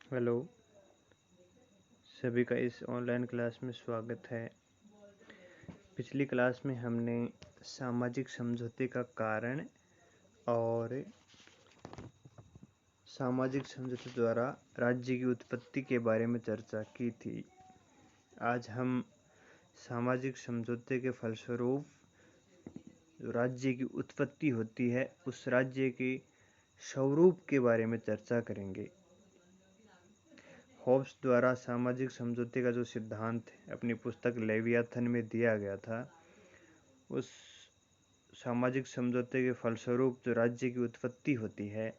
Hello, सभी का इस ऑनलाइन क्लास में स्वागत है। पिछली क्लास में हमने सामाजिक समझौते का कारण और सामाजिक समझौते द्वारा राज्य की उत्पत्ति के बारे में चर्चा की थी। आज हम सामाजिक समझौते के फलस्वरूप जो राज्य की उत्पत्ति होती है उस राज्य के स्वरूप के बारे में चर्चा करेंगे। हॉब्स द्वारा सामाजिक समझौते का जो सिद्धांत अपनी पुस्तक लेवियाथन में दिया गया था, उस सामाजिक समझौते के फलस्वरूप जो राज्य की उत्पत्ति होती है,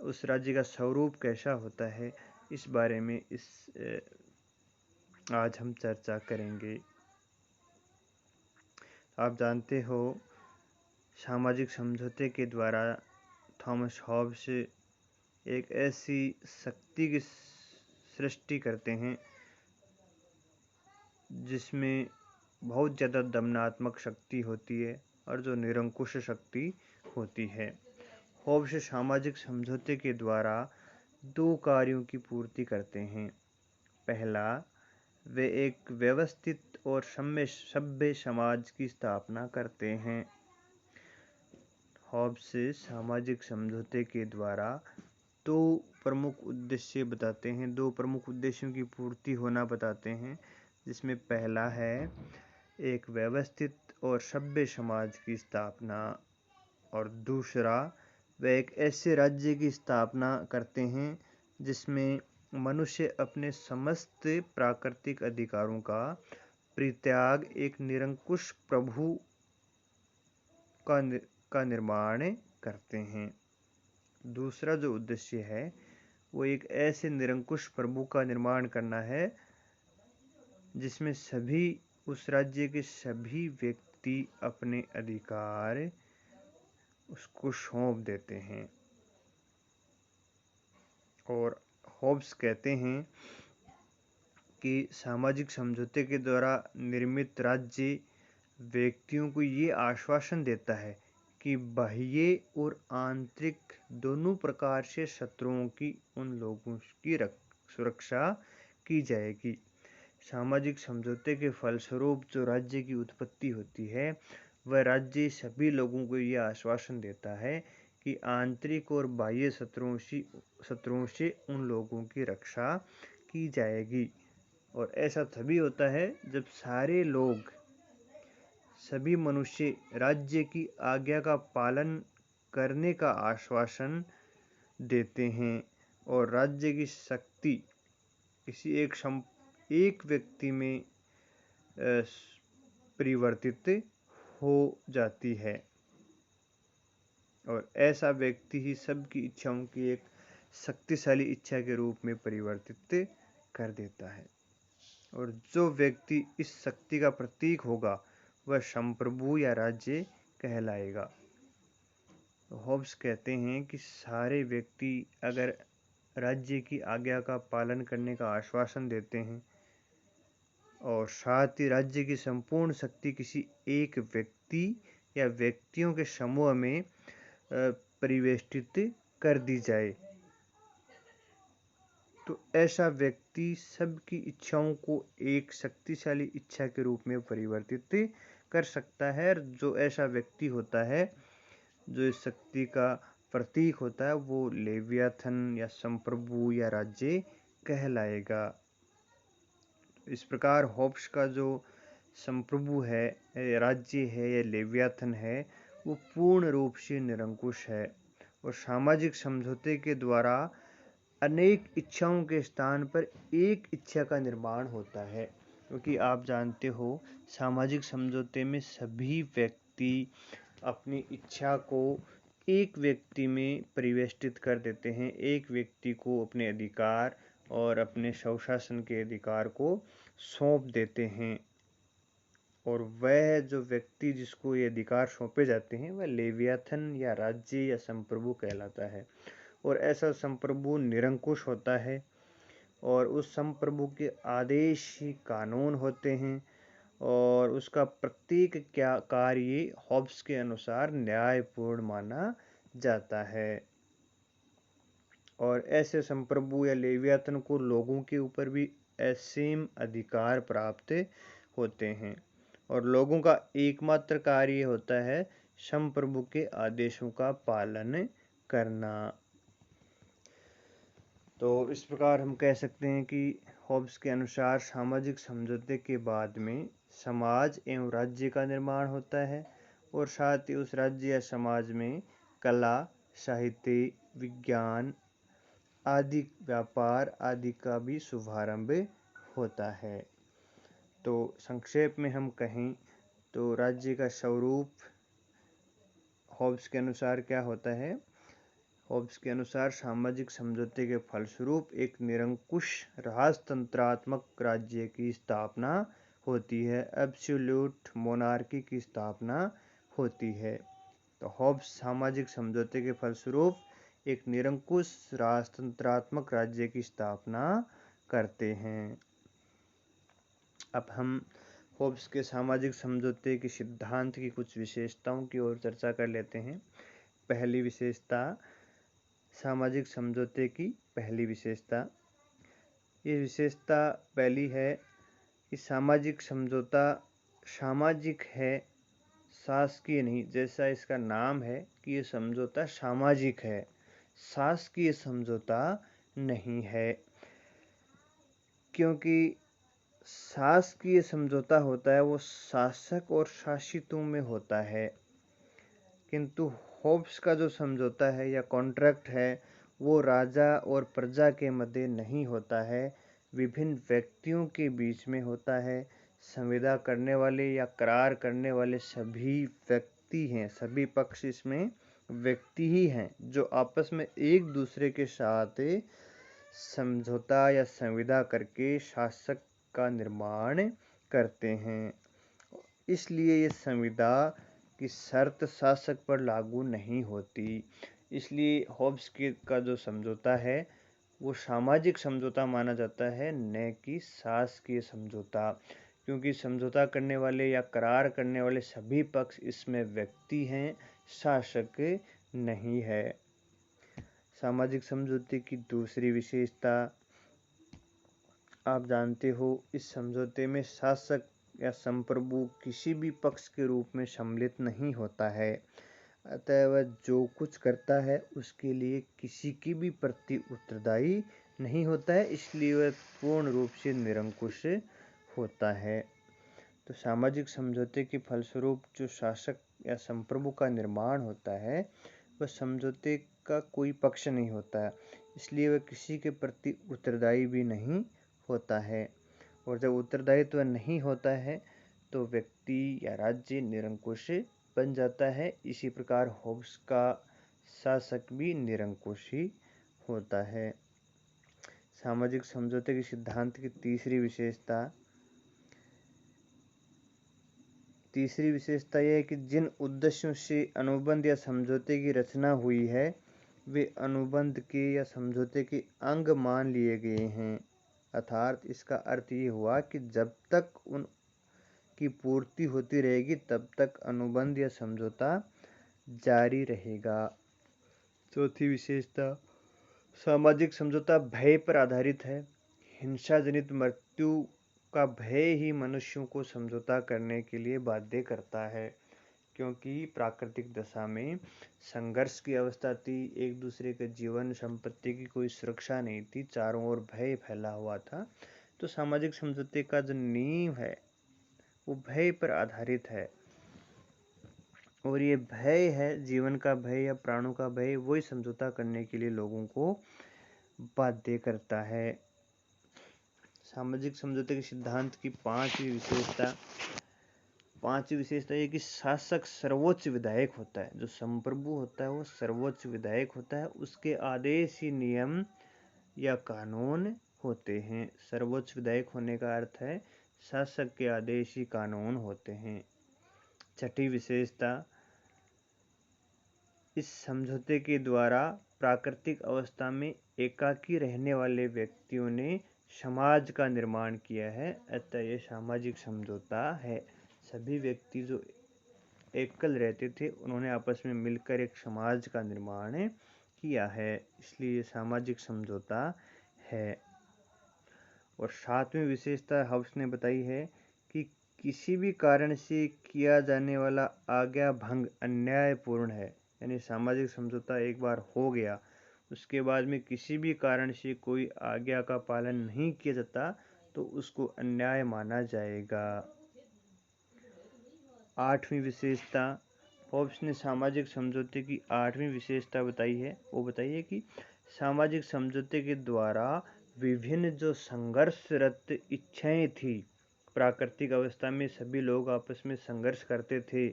उस राज्य का स्वरूप कैसा होता है, इस बारे में आज हम चर्चा करेंगे। आप जानते हो, सामाजिक समझौते के द्वारा थॉमस हॉब्स एक ऐसी शक्ति की सृष्टि करते हैं जिसमें बहुत ज़्यादा दमनात्मक शक्ति होती है और जो निरंकुश शक्ति होती है। हॉब्स सामाजिक समझौते के द्वारा दो कार्यों की पूर्ति करते हैं। पहला, वे एक व्यवस्थित और सभ्य समाज की स्थापना करते हैं। हॉब्स सामाजिक समझौते के द्वारा दो प्रमुख उद्देश्य बताते हैं, दो प्रमुख उद्देश्यों की पूर्ति होना बताते हैं, जिसमें पहला है एक व्यवस्थित और सभ्य समाज की स्थापना और दूसरा वे एक ऐसे राज्य की स्थापना करते हैं जिसमें मनुष्य अपने समस्त प्राकृतिक अधिकारों का परित्याग एक निरंकुश प्रभु का निर्माण करते हैं। दूसरा जो उद्देश्य है वो एक ऐसे निरंकुश प्रभु का निर्माण करना है जिसमें सभी उस राज्य के सभी व्यक्ति अपने अधिकार उसको सौंप देते हैं। और हॉब्स कहते हैं कि सामाजिक समझौते के द्वारा निर्मित राज्य व्यक्तियों को ये आश्वासन देता है कि बाह्य और आंतरिक दोनों प्रकार से शत्रुओं की उन लोगों की सुरक्षा की जाएगी। सामाजिक समझौते के फलस्वरूप जो राज्य की उत्पत्ति होती है, वह राज्य सभी लोगों को यह आश्वासन देता है कि आंतरिक और बाह्य शत्रुओं से उन लोगों की रक्षा की जाएगी। और ऐसा तभी होता है जब सारे लोग, सभी मनुष्य राज्य की आज्ञा का पालन करने का आश्वासन देते हैं और राज्य की शक्ति किसी एक व्यक्ति में परिवर्तित हो जाती है और ऐसा व्यक्ति ही सबकी इच्छाओं की एक शक्तिशाली इच्छा के रूप में परिवर्तित कर देता है। और जो व्यक्ति इस शक्ति का प्रतीक होगा वह संप्रभु या राज्य कहलाएगा। हॉब्स कहते हैं कि सारे व्यक्ति अगर राज्य की आज्ञा का पालन करने का आश्वासन देते हैं और साथ ही राज्य की संपूर्ण शक्ति किसी एक व्यक्ति या व्यक्तियों के समूह में परिवेष्टित कर दी जाए, तो ऐसा व्यक्ति सबकी इच्छाओं को एक शक्तिशाली इच्छा के रूप में परिवर्तित कर सकता है। जो ऐसा व्यक्ति होता है, जो इस शक्ति का प्रतीक होता है, वो लेवियाथन या संप्रभु या राज्य कहलाएगा। इस प्रकार हॉब्स का जो संप्रभु है, राज्य है या लेवियाथन है, वो पूर्ण रूप से निरंकुश है और सामाजिक समझौते के द्वारा अनेक इच्छाओं के स्थान पर एक इच्छा का निर्माण होता है। क्योंकि आप जानते हो, सामाजिक समझौते में सभी व्यक्ति अपनी इच्छा को एक व्यक्ति में परिवेष्टित कर देते हैं, एक व्यक्ति को अपने अधिकार और अपने स्वशासन के अधिकार को सौंप देते हैं और वह जो व्यक्ति जिसको ये अधिकार सौंपे जाते हैं वह लेवियाथन या राज्य या संप्रभु कहलाता है। और ऐसा संप्रभु निरंकुश होता है और उस संप्रभु के आदेश ही कानून होते हैं और उसका प्रत्येक कार्य हॉब्स के अनुसार न्यायपूर्ण माना जाता है। और ऐसे संप्रभु या लेवियातन को लोगों के ऊपर भी असीम अधिकार प्राप्त होते हैं और लोगों का एकमात्र कार्य होता है संप्रभु के आदेशों का पालन करना। तो इस प्रकार हम कह सकते हैं कि हॉब्स के अनुसार सामाजिक समझौते के बाद में समाज एवं राज्य का निर्माण होता है और साथ ही उस राज्य या समाज में कला, साहित्य, विज्ञान आदि, व्यापार आदि का भी शुभारंभ होता है। तो संक्षेप में हम कहें तो राज्य का स्वरूप हॉब्स के अनुसार क्या होता है? हॉब्स के अनुसार सामाजिक समझौते के फलस्वरूप एक निरंकुश राजतंत्रात्मक राज्य की स्थापना होती है, एब्सोल्यूट मोनार्की की स्थापना होती है। तो हॉब्स सामाजिक समझौते के फलस्वरूप एक निरंकुश राजतंत्रात्मक राज्य की स्थापना करते हैं। अब हम हॉब्स के सामाजिक समझौते के सिद्धांत की कुछ विशेषताओं की ओर चर्चा कर लेते हैं। पहली विशेषता, सामाजिक समझौते की पहली विशेषता, ये विशेषता पहली है कि सामाजिक समझौता सामाजिक है, शासकीय नहीं। जैसा इसका नाम है कि ये समझौता सामाजिक है, शासकीय समझौता नहीं है, क्योंकि शासकीय समझौता होता है वो शासक और शासितों में होता है, किंतु हॉब्स का जो समझौता है या कॉन्ट्रैक्ट है वो राजा और प्रजा के मध्य नहीं होता है, विभिन्न व्यक्तियों के बीच में होता है। संविदा करने वाले या करार करने वाले सभी व्यक्ति हैं, सभी पक्ष इसमें व्यक्ति ही हैं जो आपस में एक दूसरे के साथ समझौता या संविदा करके शासक का निर्माण करते हैं। इसलिए ये संविदा की शर्त शासक पर लागू नहीं होती। इसलिए हॉब्स का जो समझौता है वो सामाजिक समझौता माना जाता है, न कि शासकीय समझौता, क्योंकि समझौता करने वाले या करार करने वाले सभी पक्ष इसमें व्यक्ति हैं, शासक नहीं है। सामाजिक समझौते की दूसरी विशेषता, आप जानते हो इस समझौते में शासक या संप्रभु किसी भी पक्ष के रूप में सम्मिलित नहीं होता है, अतः वह जो कुछ करता है उसके लिए किसी की भी प्रति उत्तरदायी नहीं होता है, इसलिए वह पूर्ण रूप से निरंकुश होता है। तो सामाजिक समझौते के फलस्वरूप जो शासक या संप्रभु का निर्माण होता है वह समझौते का कोई पक्ष नहीं होता है, इसलिए वह किसी के प्रति उत्तरदायी भी नहीं होता है, और जब उत्तरदायित्व नहीं होता है तो व्यक्ति या राज्य निरंकुश बन जाता है। इसी प्रकार हॉब्स का शासक भी निरंकुश ही होता है। सामाजिक समझौते के सिद्धांत की तीसरी विशेषता यह है कि जिन उद्देश्यों से अनुबंध या समझौते की रचना हुई है वे अनुबंध के या समझौते के अंग मान लिए गए हैं, अर्थात इसका अर्थ ये हुआ कि जब तक उन की पूर्ति होती रहेगी तब तक अनुबंध या समझौता जारी रहेगा। चौथी विशेषता, सामाजिक समझौता भय पर आधारित है। हिंसा जनित मृत्यु का भय ही मनुष्यों को समझौता करने के लिए बाध्य करता है, क्योंकि प्राकृतिक दशा में संघर्ष की अवस्था थी, एक दूसरे के जीवन संपत्ति की कोई सुरक्षा नहीं थी, चारों ओर भय फैला हुआ था। तो सामाजिक समझौते का जो नींव है वो भय पर आधारित है, और ये भय है जीवन का भय या प्राणों का भय, वही समझौता करने के लिए लोगों को बाध्य करता है। सामाजिक समझौते के सिद्धांत की पांचवी विशेषता ये कि शासक सर्वोच्च विधायक होता है। जो संप्रभु होता है वो सर्वोच्च विधायक होता है, उसके आदेश ही नियम या कानून होते हैं। सर्वोच्च विधायक होने का अर्थ है शासक के आदेश ही कानून होते हैं। छठी विशेषता, इस समझौते के द्वारा प्राकृतिक अवस्था में एकाकी रहने वाले व्यक्तियों ने समाज का निर्माण किया है, अतः यह सामाजिक समझौता है। सभी व्यक्ति जो एकल रहते थे उन्होंने आपस में मिलकर एक समाज का निर्माण किया है, इसलिए ये सामाजिक समझौता है। और सातवीं विशेषता हॉब्स ने बताई है कि किसी भी कारण से किया जाने वाला आज्ञा भंग अन्यायपूर्ण है। यानी सामाजिक समझौता एक बार हो गया, उसके बाद में किसी भी कारण से कोई आज्ञा का पालन नहीं किया जाता तो उसको अन्याय माना जाएगा। आठवीं विशेषता, हॉब्स ने सामाजिक समझौते की आठवीं विशेषता बताई है, वो बताइए कि सामाजिक समझौते के द्वारा विभिन्न जो संघर्षरत इच्छाएं थी, प्राकृतिक अवस्था में सभी लोग आपस में संघर्ष करते थे,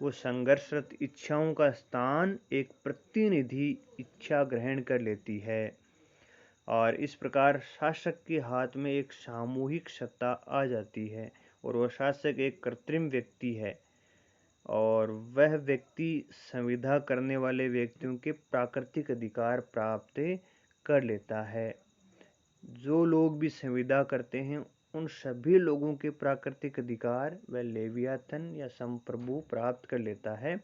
वो संघर्षरत इच्छाओं का स्थान एक प्रतिनिधि इच्छा ग्रहण कर लेती है और इस प्रकार शासक के हाथ में एक सामूहिक सत्ता आ जाती है और वह शासक एक कृत्रिम व्यक्ति है और वह व्यक्ति संविदा करने वाले व्यक्तियों के प्राकृतिक अधिकार प्राप्त कर लेता है। जो लोग भी संविदा करते हैं उन सभी लोगों के प्राकृतिक अधिकार वह लेवियाथन या संप्रभु प्राप्त कर लेता है,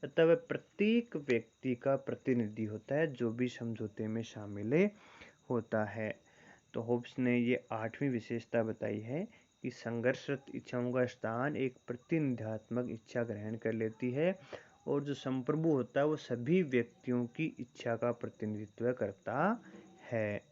अतः वह प्रत्येक व्यक्ति का प्रतिनिधि होता है जो भी समझौते में शामिल होता है। तो होब्स ने ये आठवीं विशेषता बताई है कि संघर्षरत इच्छाओं का स्थान एक प्रतिनिधात्मक इच्छा ग्रहण कर लेती है और जो संप्रभु होता है वो सभी व्यक्तियों की इच्छा का प्रतिनिधित्व करता है।